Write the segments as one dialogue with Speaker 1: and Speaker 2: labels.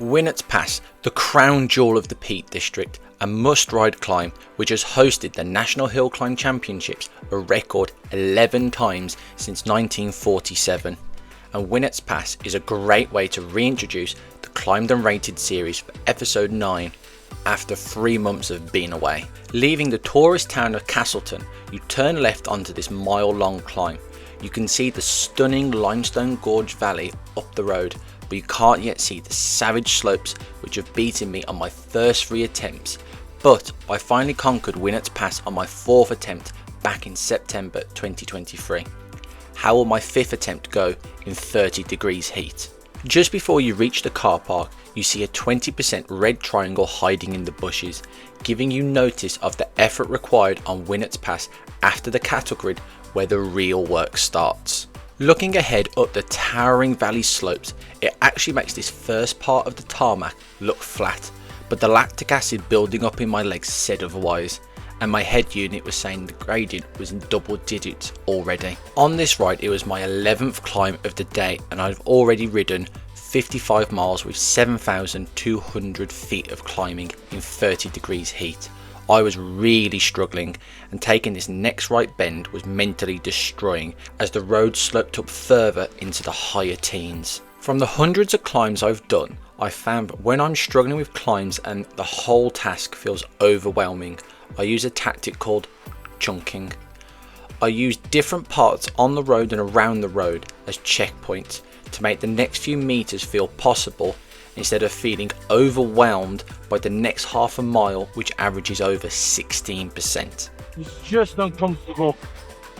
Speaker 1: Winnats Pass, the crown jewel of the Peak District, a must-ride climb which has hosted the National Hill Climb Championships a record 11 times since 1947. And Winnats Pass is a great way to reintroduce the Climbed and Rated series for episode 9 after 3 months of being away. Leaving the tourist town of Castleton, you turn left onto this mile-long climb. You can see the stunning limestone gorge valley up the road, but you can't yet see the savage slopes which have beaten me on my first 3 attempts. But I finally conquered Winnats Pass on my 4th attempt back in September 2023. How will my 5th attempt go in 30 degrees heat? Just before you reach the car park, you see a 20% red triangle hiding in the bushes, giving you notice of the effort required on Winnats Pass after the cattle grid where the real work starts. Looking ahead up the towering valley slopes, it actually makes this first part of the tarmac look flat, but the lactic acid building up in my legs said otherwise, and my head unit was saying the gradient was in double digits already. On this ride it was my 11th climb of the day, and I've already ridden 55 miles with 7,200 feet of climbing in 30 degrees heat. I was really struggling, and taking this next right bend was mentally destroying as the road sloped up further into the higher teens. From the hundreds of climbs I've done, I found that when I'm struggling with climbs and the whole task feels overwhelming, I use a tactic called chunking. I use different parts on the road and around the road as checkpoints to make the next few meters feel possible, instead of feeling overwhelmed by the next half a mile, which averages over 16%.
Speaker 2: It's just uncomfortable,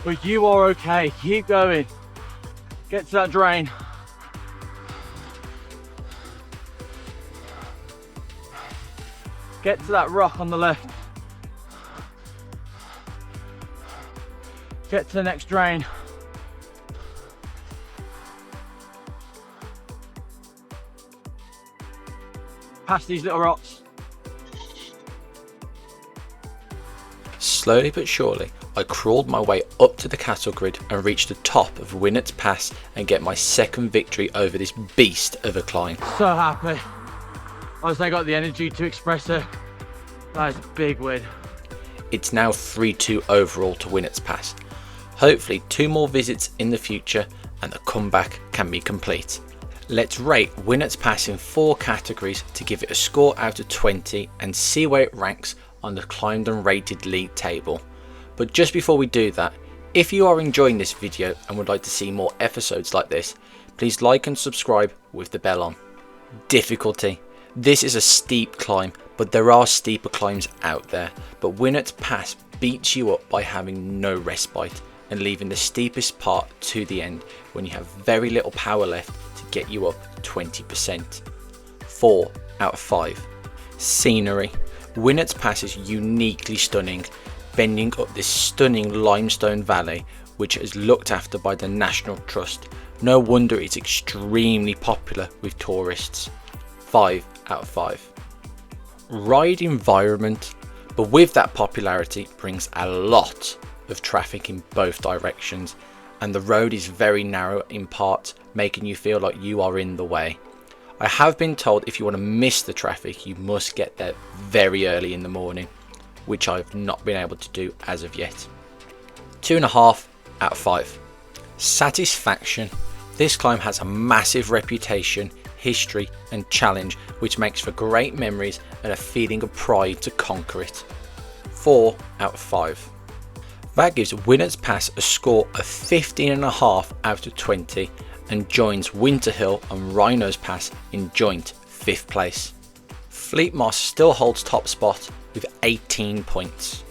Speaker 2: but you are okay. Keep going. Get to that drain. Get to that rock on the left. Get to the next drain. Past these little rocks.
Speaker 1: Slowly but surely, I crawled my way up to the cattle grid and reached the top of Winnats Pass and get my 2nd victory over this beast of a climb.
Speaker 2: So happy. I got the energy to express it. That is a big win.
Speaker 1: It's now 3-2 overall to Winnats Pass. Hopefully 2 more visits in the future and the comeback can be complete. Let's rate Winnats Pass in 4 categories to give it a score out of 20 and see where it ranks on the Climbed and Rated league table. But just before we do that, if you are enjoying this video and would like to see more episodes like this, please like and subscribe with the bell on. Difficulty. This is a steep climb, but there are steeper climbs out there, but Winnats Pass beats you up by having no respite and leaving the steepest part to the end when you have very little power left to get you up 20%. 4 out of 5. Scenery. Winnats Pass is uniquely stunning, bending up this stunning limestone valley which is looked after by the National Trust. No wonder it's extremely popular with tourists. 5 out of 5. Ride environment, but with that popularity brings a lot of traffic in both directions, and the road is very narrow in parts, making you feel like you are in the way. I have been told if you want to miss the traffic you must get there very early in the morning, which I've not been able to do as of yet. 2.5 out of 5. Satisfaction. This climb has a massive reputation, history and challenge, which makes for great memories and a feeling of pride to conquer it. 4 out of 5. That gives Winnats Pass a score of 15.5 out of 20 and joins Winter Hill and Rhinos Pass in joint 5th place. Fleet Moss still holds top spot with 18 points.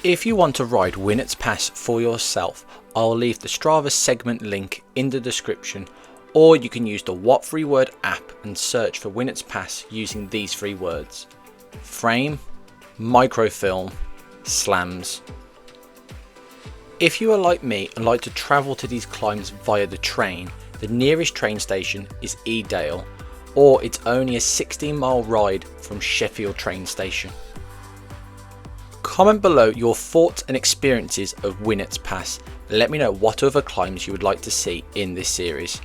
Speaker 1: If you want to ride Winnats Pass for yourself, I'll leave the Strava segment link in the description, or you can use the What 3 Word app and search for Winnats Pass using these 3 words: frame, microfilm, slams. If you are like me and like to travel to these climbs via the train, the nearest train station is Edale, or it's only a 16-mile ride from Sheffield train station. Comment below your thoughts and experiences of Winnats Pass and let me know what other climbs you would like to see in this series.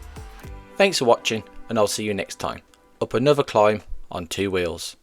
Speaker 1: Thanks for watching, and I'll see you next time. up another climb on 2 wheels.